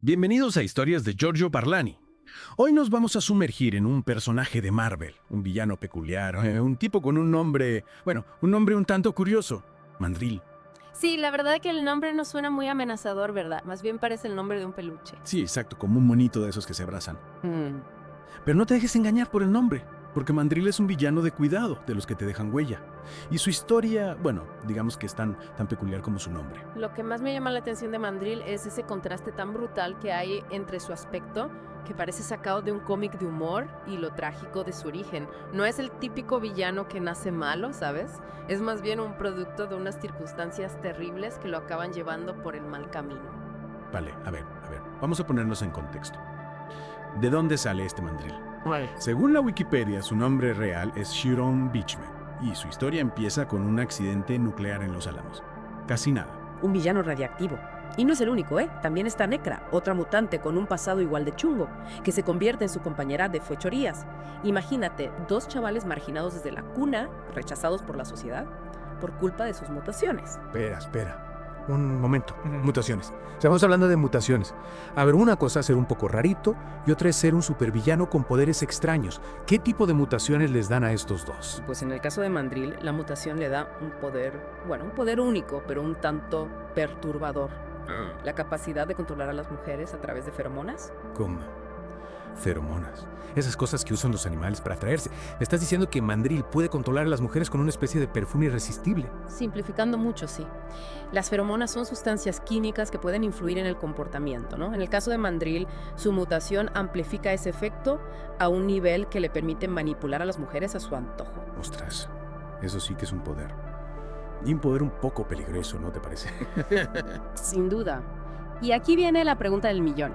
Bienvenidos a Historias de Giorgio Parlani. Hoy nos vamos a sumergir en un personaje de Marvel, un villano peculiar, un tipo con un nombre, un nombre un tanto curioso, Mandrill. Sí, la verdad es que el nombre no suena muy amenazador, ¿verdad? Más bien parece el nombre de un peluche. Sí, exacto, como un monito de esos que se abrazan. Mm. Pero no te dejes engañar por el nombre, porque Mandrill es un villano de cuidado, de los que te dejan huella. Y su historia, digamos que es tan peculiar como su nombre. Lo que más me llama la atención de Mandrill es ese contraste tan brutal que hay entre su aspecto, que parece sacado de un cómic de humor, y lo trágico de su origen. No es el típico villano que nace malo, ¿sabes? Es más bien un producto de unas circunstancias terribles que lo acaban llevando por el mal camino. Vale, a ver, vamos a ponernos en contexto. ¿De dónde sale este Mandrill? Según la Wikipedia, su nombre real es Chiron Beachman, y su historia empieza con un accidente nuclear en Los Álamos. Casi nada. Un villano radiactivo. Y no es el único, ¿eh? También está Necra, otra mutante con un pasado igual de chungo, que se convierte en su compañera de fechorías. Imagínate, dos chavales marginados desde la cuna, rechazados por la sociedad, por culpa de sus mutaciones. Espera. Un momento. Mutaciones. Estamos hablando de mutaciones. A ver, una cosa es ser un poco rarito y otra es ser un supervillano con poderes extraños. ¿Qué tipo de mutaciones les dan a estos dos? Pues en el caso de Mandrill, la mutación le da un poder único, pero un tanto perturbador. La capacidad de controlar a las mujeres a través de feromonas. ¿Cómo? Feromonas. Esas cosas que usan los animales para atraerse. Me estás diciendo que Mandrill puede controlar a las mujeres con una especie de perfume irresistible. Simplificando mucho, sí. Las feromonas son sustancias químicas que pueden influir en el comportamiento, ¿no? En el caso de Mandrill, su mutación amplifica ese efecto a un nivel que le permite manipular a las mujeres a su antojo. Ostras, eso sí que es un poder. Y un poder un poco peligroso, ¿no te parece? Sin duda. Y aquí viene la pregunta del millón.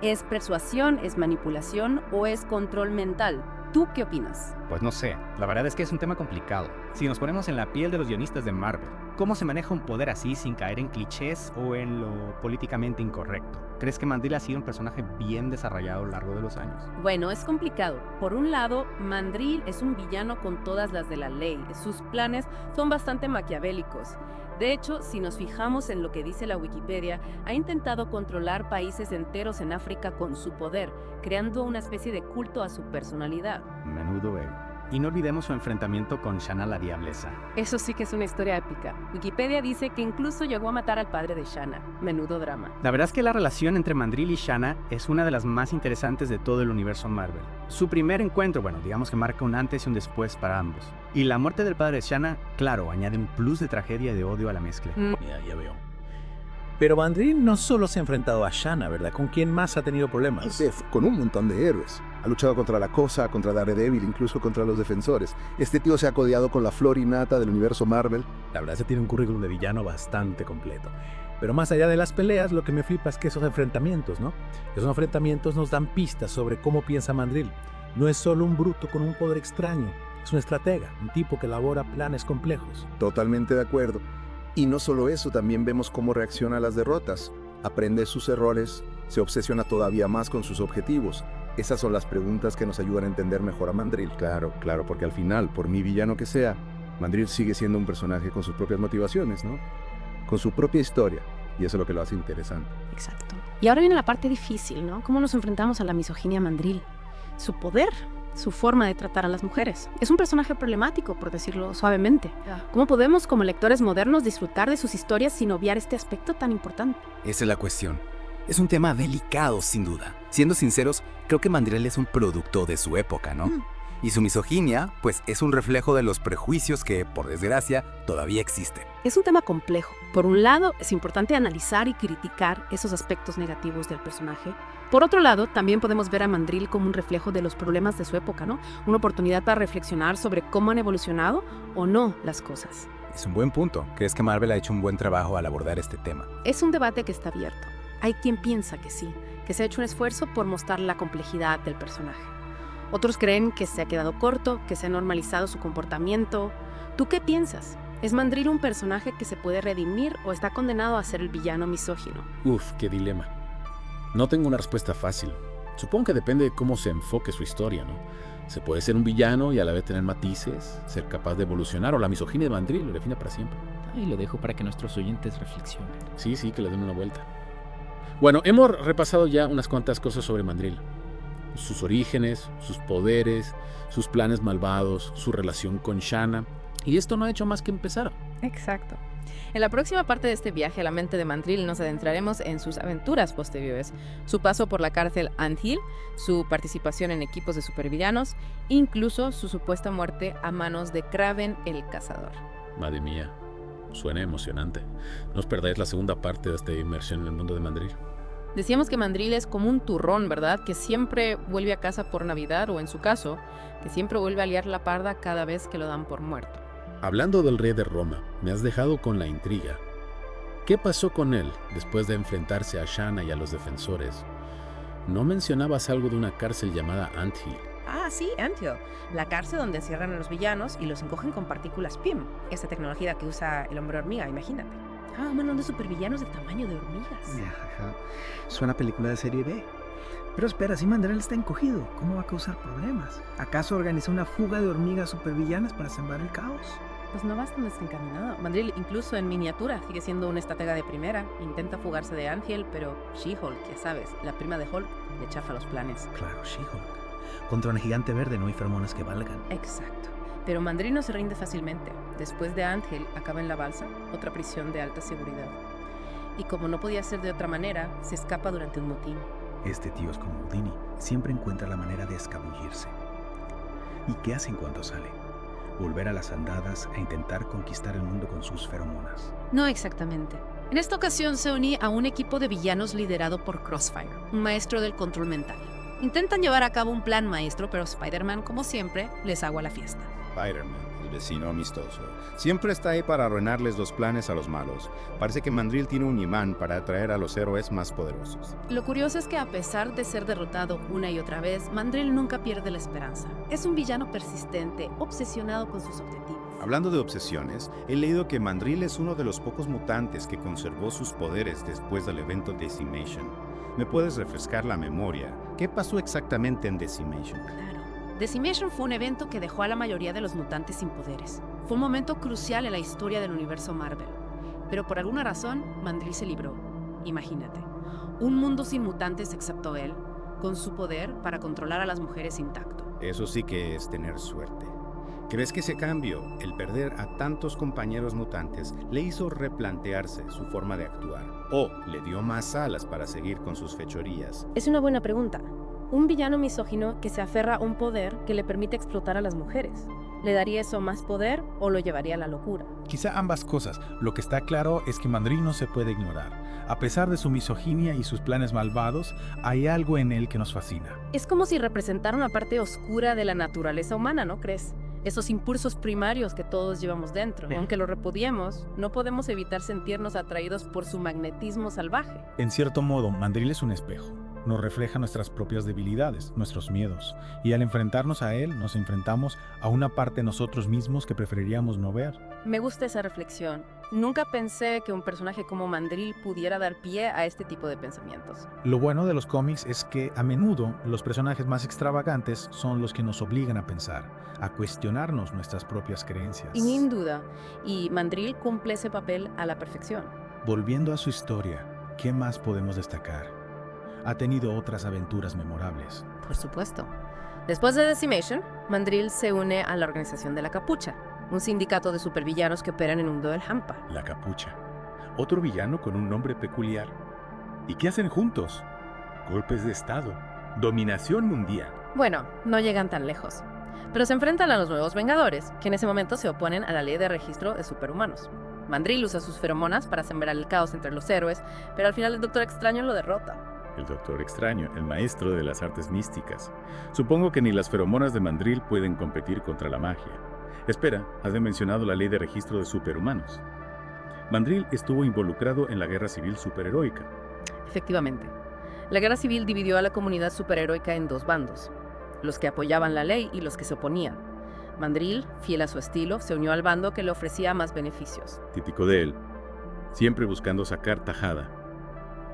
¿Es persuasión, es manipulación o es control mental? ¿Tú qué opinas? Pues no sé, la verdad es que es un tema complicado. Si nos ponemos en la piel de los guionistas de Marvel, ¿cómo se maneja un poder así sin caer en clichés o en lo políticamente incorrecto? ¿Crees que Mandrill ha sido un personaje bien desarrollado a lo largo de los años? Bueno, es complicado. Por un lado, Mandrill es un villano con todas las de la ley. Sus planes son bastante maquiavélicos. De hecho, si nos fijamos en lo que dice la Wikipedia, ha intentado controlar países enteros en África con su poder, creando una especie de culto a su personalidad. Menudo ego. Y no olvidemos su enfrentamiento con Shanna la Diablesa. Eso sí que es una historia épica. Wikipedia dice que incluso llegó a matar al padre de Shanna. Menudo drama. La verdad es que la relación entre Mandrill y Shanna es una de las más interesantes de todo el universo Marvel. Su primer encuentro, digamos que marca un antes y un después para ambos. Y la muerte del padre de Shanna, claro, añade un plus de tragedia y de odio a la mezcla. Ya veo. Pero Mandrill no solo se ha enfrentado a Shanna, ¿verdad? ¿Con quién más ha tenido problemas? Con un montón de héroes. Ha luchado contra la Cosa, contra Daredevil, incluso contra los Defensores. Este tío se ha codeado con la flor y nata del universo Marvel. La verdad, se tiene un currículum de villano bastante completo. Pero más allá de las peleas, lo que me flipa es que esos enfrentamientos, ¿no? Esos enfrentamientos nos dan pistas sobre cómo piensa Mandrill. No es solo un bruto con un poder extraño, es un estratega, un tipo que elabora planes complejos. Totalmente de acuerdo. Y no solo eso, también vemos cómo reacciona a las derrotas. Aprende sus errores, se obsesiona todavía más con sus objetivos. Esas son las preguntas que nos ayudan a entender mejor a Mandrill. Claro, porque al final, por muy villano que sea, Mandrill sigue siendo un personaje con sus propias motivaciones, ¿no? Con su propia historia. Y eso es lo que lo hace interesante. Exacto. Y ahora viene la parte difícil, ¿no? ¿Cómo nos enfrentamos a la misoginia Mandrill? Su poder, su forma de tratar a las mujeres. Es un personaje problemático, por decirlo suavemente. ¿Cómo podemos, como lectores modernos, disfrutar de sus historias sin obviar este aspecto tan importante? Esa es la cuestión. Es un tema delicado, sin duda. Siendo sinceros, creo que Mandrill es un producto de su época, ¿no? Y su misoginia, pues, es un reflejo de los prejuicios que, por desgracia, todavía existen. Es un tema complejo. Por un lado, es importante analizar y criticar esos aspectos negativos del personaje. Por otro lado, también podemos ver a Mandrill como un reflejo de los problemas de su época, ¿no? Una oportunidad para reflexionar sobre cómo han evolucionado o no las cosas. Es un buen punto. ¿Crees que Marvel ha hecho un buen trabajo al abordar este tema? Es un debate que está abierto. Hay quien piensa que sí, que se ha hecho un esfuerzo por mostrar la complejidad del personaje. Otros creen que se ha quedado corto, que se ha normalizado su comportamiento. ¿Tú qué piensas? ¿Es Mandrill un personaje que se puede redimir o está condenado a ser el villano misógino? Qué dilema. No tengo una respuesta fácil. Supongo que depende de cómo se enfoque su historia, ¿no? Se puede ser un villano y a la vez tener matices, ser capaz de evolucionar, o la misoginia de Mandrill lo define para siempre. Y lo dejo para que nuestros oyentes reflexionen. Sí, que le den una vuelta. Bueno, hemos repasado ya unas cuantas cosas sobre Mandrill. Sus orígenes, sus poderes, sus planes malvados, su relación con Shanna. Y esto no ha hecho más que empezar. Exacto. En la próxima parte de este viaje a la mente de Mandrill nos adentraremos en sus aventuras posteriores, su paso por la cárcel Ant Hill, su participación en equipos de supervillanos, incluso su supuesta muerte a manos de Kraven el Cazador. Madre mía, suena emocionante. No os perdáis la segunda parte de esta inmersión en el mundo de Mandrill. Decíamos que Mandrill es como un turrón, ¿verdad? Que siempre vuelve a casa por Navidad, o en su caso, que siempre vuelve a liar la parda cada vez que lo dan por muerto. Hablando del rey de Roma, me has dejado con la intriga. ¿Qué pasó con él después de enfrentarse a Shanna y a los defensores? ¿No mencionabas algo de una cárcel llamada Ant Hill? Ah, sí, Ant Hill, la cárcel donde encierran a los villanos y los encogen con partículas PIM, esa tecnología que usa el hombre hormiga, imagínate. Ah, un montón de supervillanos del tamaño de hormigas. Ajá. Suena a película de serie B. Pero espera, si Mandrill está encogido, ¿cómo va a causar problemas? ¿Acaso organiza una fuga de hormigas supervillanas para sembrar el caos? Pues no vas tan desencaminado. Mandrill, incluso en miniatura, sigue siendo un estratega de primera. Intenta fugarse de Ant Hill, pero She-Hulk, ya sabes, la prima de Hulk, le chafa los planes. Claro, She-Hulk. Contra una gigante verde no hay feromonas que valgan. Exacto. Pero Mandrill no se rinde fácilmente. Después de Ant Hill, acaba en la Balsa, otra prisión de alta seguridad. Y como no podía ser de otra manera, se escapa durante un motín. Este tío es como Houdini, siempre encuentra la manera de escabullirse. ¿Y qué hace en cuanto sale? Volver a las andadas a intentar conquistar el mundo con sus feromonas. No exactamente. En esta ocasión se unía a un equipo de villanos liderado por Crossfire, un maestro del control mental. Intentan llevar a cabo un plan maestro, pero Spider-Man, como siempre, les agua la fiesta. Spider-Man, el vecino amistoso, siempre está ahí para arruinarles los planes a los malos. Parece que Mandrill tiene un imán para atraer a los héroes más poderosos. Lo curioso es que a pesar de ser derrotado una y otra vez, Mandrill nunca pierde la esperanza. Es un villano persistente, obsesionado con sus objetivos. Hablando de obsesiones, he leído que Mandrill es uno de los pocos mutantes que conservó sus poderes después del evento Decimation. ¿Me puedes refrescar la memoria? ¿Qué pasó exactamente en Decimation? Claro. Decimation fue un evento que dejó a la mayoría de los mutantes sin poderes. Fue un momento crucial en la historia del universo Marvel. Pero por alguna razón, Mandrill se libró. Imagínate, un mundo sin mutantes excepto él, con su poder para controlar a las mujeres intacto. Eso sí que es tener suerte. ¿Crees que ese cambio, el perder a tantos compañeros mutantes, le hizo replantearse su forma de actuar? ¿O le dio más alas para seguir con sus fechorías? Es una buena pregunta. Un villano misógino que se aferra a un poder que le permite explotar a las mujeres. ¿Le daría eso más poder o lo llevaría a la locura? Quizá ambas cosas. Lo que está claro es que Mandrill no se puede ignorar. A pesar de su misoginia y sus planes malvados, hay algo en él que nos fascina. Es como si representara una parte oscura de la naturaleza humana, ¿no crees? Esos impulsos primarios que todos llevamos dentro. Aunque lo repudiemos, no podemos evitar sentirnos atraídos por su magnetismo salvaje. En cierto modo, Mandrill es un espejo. Nos refleja nuestras propias debilidades, nuestros miedos, y al enfrentarnos a él, nos enfrentamos a una parte de nosotros mismos que preferiríamos no ver. Me gusta esa reflexión. Nunca pensé que un personaje como Mandrill pudiera dar pie a este tipo de pensamientos. Lo bueno de los cómics es que a menudo los personajes más extravagantes son los que nos obligan a pensar, a cuestionarnos nuestras propias creencias. Y sin duda, y Mandrill cumple ese papel a la perfección. Volviendo a su historia, ¿qué más podemos destacar? Ha tenido otras aventuras memorables. Por supuesto. Después de Decimation, Mandrill se une a la Organización de la Capucha, un sindicato de supervillanos que operan en un mundo del Hampa. La Capucha. Otro villano con un nombre peculiar. ¿Y qué hacen juntos? Golpes de Estado. Dominación mundial. Bueno, no llegan tan lejos. Pero se enfrentan a los nuevos Vengadores, que en ese momento se oponen a la ley de registro de superhumanos. Mandrill usa sus feromonas para sembrar el caos entre los héroes, pero al final el Doctor Extraño lo derrota. El Doctor Extraño, el maestro de las artes místicas. Supongo que ni las feromonas de Mandrill pueden competir contra la magia. Espera, has mencionado la ley de registro de superhumanos. Mandrill estuvo involucrado en la guerra civil superheroica. Efectivamente. La guerra civil dividió a la comunidad superheroica en dos bandos, los que apoyaban la ley y los que se oponían. Mandrill, fiel a su estilo, se unió al bando que le ofrecía más beneficios. Típico de él, siempre buscando sacar tajada.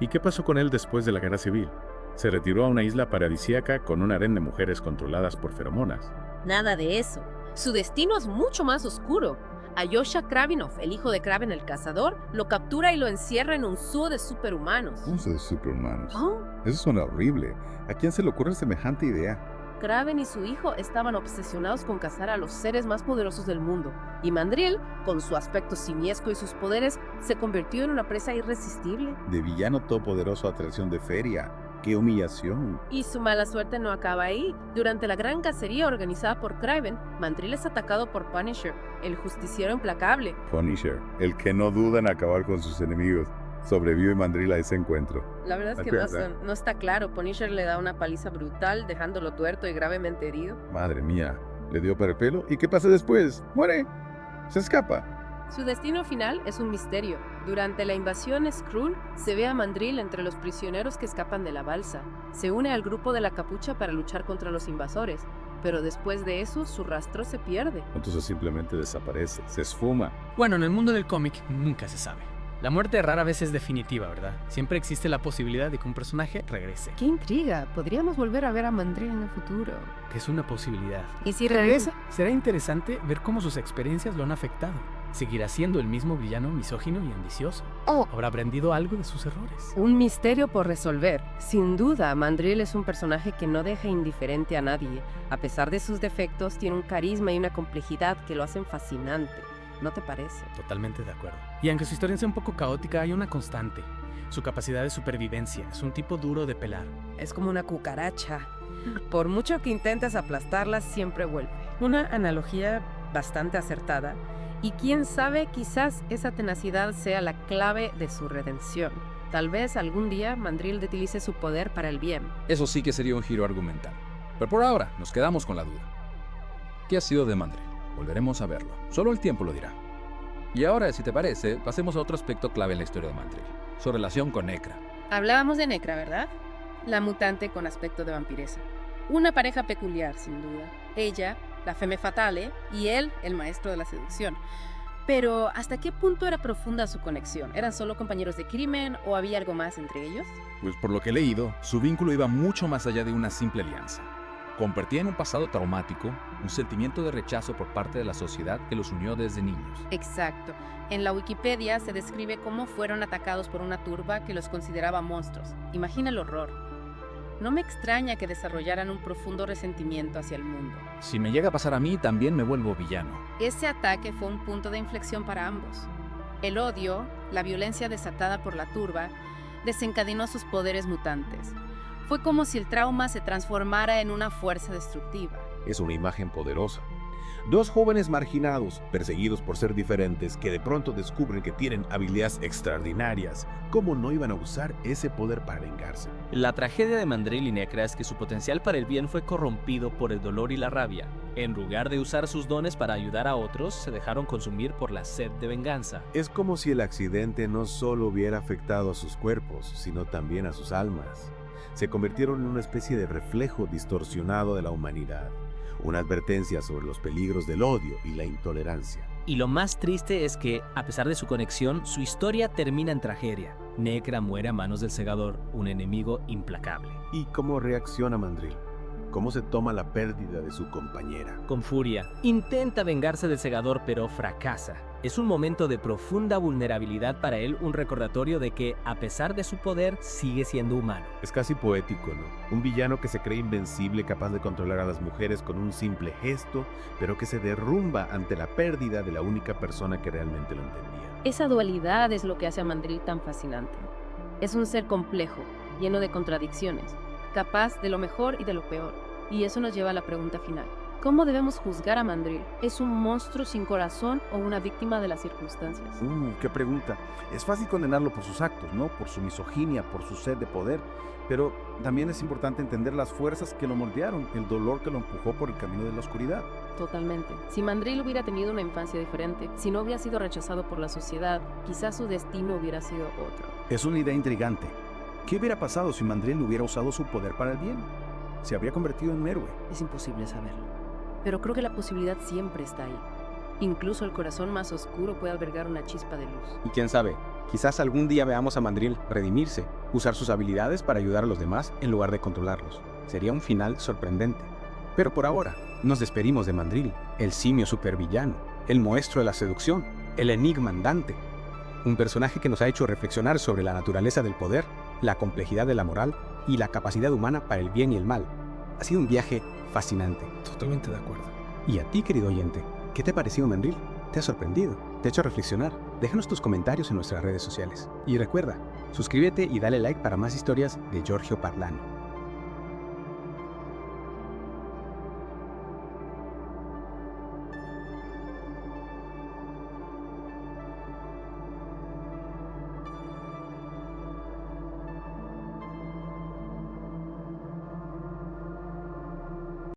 ¿Y qué pasó con él después de la guerra civil? Se retiró a una isla paradisíaca con un harén de mujeres controladas por feromonas. Nada de eso. Su destino es mucho más oscuro. Alyosha Kravinov, el hijo de Kraven el cazador, lo captura y lo encierra en un zoo de superhumanos. ¿Cómo de superhumanos? ¿Oh? Eso suena horrible. ¿A quién se le ocurre semejante idea? Kraven y su hijo estaban obsesionados con cazar a los seres más poderosos del mundo, y Mandrill, con su aspecto simiesco y sus poderes, se convirtió en una presa irresistible. De villano todopoderoso a atracción de feria. ¡Qué humillación! Y su mala suerte no acaba ahí. Durante la gran cacería organizada por Kraven, Mandrill es atacado por Punisher, el justiciero implacable. Punisher, el que no duda en acabar con sus enemigos. Sobrevive Mandrill a ese encuentro. La verdad es que no está claro. Punisher le da una paliza brutal, dejándolo tuerto y gravemente herido. Madre mía, le dio para el pelo. ¿Y qué pasa después? Muere. Se escapa. Su destino final es un misterio. Durante la invasión Skrull, se ve a Mandrill entre los prisioneros que escapan de la balsa. Se une al grupo de la Capucha para luchar contra los invasores, pero después de eso su rastro se pierde. Entonces simplemente desaparece, se esfuma. Bueno, en el mundo del cómic nunca se sabe. La muerte rara vez es definitiva, ¿verdad? Siempre existe la posibilidad de que un personaje regrese. ¡Qué intriga! Podríamos volver a ver a Mandrill en el futuro. Que es una posibilidad. ¿Y si regresa? Será interesante ver cómo sus experiencias lo han afectado. ¿Seguirá siendo el mismo villano misógino y ambicioso? ¿Habrá aprendido algo de sus errores? Un misterio por resolver. Sin duda, Mandrill es un personaje que no deja indiferente a nadie. A pesar de sus defectos, tiene un carisma y una complejidad que lo hacen fascinante. ¿No te parece? Totalmente de acuerdo. Y aunque su historia sea un poco caótica, hay una constante. Su capacidad de supervivencia. Es un tipo duro de pelar. Es como una cucaracha. Por mucho que intentes aplastarla, siempre vuelve. Una analogía bastante acertada. Y quién sabe, quizás esa tenacidad sea la clave de su redención. Tal vez algún día Mandrill utilice su poder para el bien. Eso sí que sería un giro argumental. Pero por ahora nos quedamos con la duda. ¿Qué ha sido de Mandrill? Volveremos a verlo. Solo el tiempo lo dirá. Y ahora, si te parece, pasemos a otro aspecto clave en la historia de Mandrill. Su relación con Nekra. Hablábamos de Nekra, ¿verdad? La mutante con aspecto de vampiresa. Una pareja peculiar, sin duda. Ella, la femme fatale, y él, el maestro de la seducción. Pero, ¿hasta qué punto era profunda su conexión? ¿Eran solo compañeros de crimen o había algo más entre ellos? Pues por lo que he leído, su vínculo iba mucho más allá de una simple alianza. Compartían un pasado traumático, un sentimiento de rechazo por parte de la sociedad que los unió desde niños. Exacto. En la Wikipedia se describe cómo fueron atacados por una turba que los consideraba monstruos. Imagina el horror. No me extraña que desarrollaran un profundo resentimiento hacia el mundo. Si me llega a pasar a mí, también me vuelvo villano. Ese ataque fue un punto de inflexión para ambos. El odio, la violencia desatada por la turba, desencadenó sus poderes mutantes. Fue como si el trauma se transformara en una fuerza destructiva. Es una imagen poderosa. Dos jóvenes marginados, perseguidos por ser diferentes, que de pronto descubren que tienen habilidades extraordinarias. ¿Cómo no iban a usar ese poder para vengarse? La tragedia de Mandrill y Nekra es que su potencial para el bien fue corrompido por el dolor y la rabia. En lugar de usar sus dones para ayudar a otros, se dejaron consumir por la sed de venganza. Es como si el accidente no solo hubiera afectado a sus cuerpos, sino también a sus almas. Se convirtieron en una especie de reflejo distorsionado de la humanidad. Una advertencia sobre los peligros del odio y la intolerancia. Y lo más triste es que, a pesar de su conexión, su historia termina en tragedia. Nekra muere a manos del Segador, un enemigo implacable. ¿Y cómo reacciona Mandrill? ¿Cómo se toma la pérdida de su compañera? Con furia. Intenta vengarse del Segador, pero fracasa. Es un momento de profunda vulnerabilidad para él, un recordatorio de que, a pesar de su poder, sigue siendo humano. Es casi poético, ¿no? Un villano que se cree invencible, capaz de controlar a las mujeres con un simple gesto, pero que se derrumba ante la pérdida de la única persona que realmente lo entendía. Esa dualidad es lo que hace a Mandrill tan fascinante. Es un ser complejo, lleno de contradicciones, capaz de lo mejor y de lo peor. Y eso nos lleva a la pregunta final. ¿Cómo debemos juzgar a Mandrill? ¿Es un monstruo sin corazón o una víctima de las circunstancias? ¡Qué pregunta! Es fácil condenarlo por sus actos, ¿no? Por su misoginia, por su sed de poder. Pero también es importante entender las fuerzas que lo moldearon, el dolor que lo empujó por el camino de la oscuridad. Totalmente. Si Mandrill hubiera tenido una infancia diferente, si no hubiera sido rechazado por la sociedad, quizás su destino hubiera sido otro. Es una idea intrigante. ¿Qué hubiera pasado si Mandrill hubiera usado su poder para el bien? ¿Se habría convertido en un héroe? Es imposible saberlo. Pero creo que la posibilidad siempre está ahí. Incluso el corazón más oscuro puede albergar una chispa de luz. Y quién sabe, quizás algún día veamos a Mandrill redimirse, usar sus habilidades para ayudar a los demás en lugar de controlarlos. Sería un final sorprendente. Pero por ahora, nos despedimos de Mandrill, el simio supervillano, el maestro de la seducción, el enigma andante. Un personaje que nos ha hecho reflexionar sobre la naturaleza del poder, la complejidad de la moral y la capacidad humana para el bien y el mal. Ha sido un viaje fascinante. Totalmente de acuerdo. Y a ti, querido oyente, ¿qué te ha parecido Mandril? ¿Te ha sorprendido? ¿Te ha hecho reflexionar? Déjanos tus comentarios en nuestras redes sociales. Y recuerda, suscríbete y dale like para más historias de Giorgio Parlano.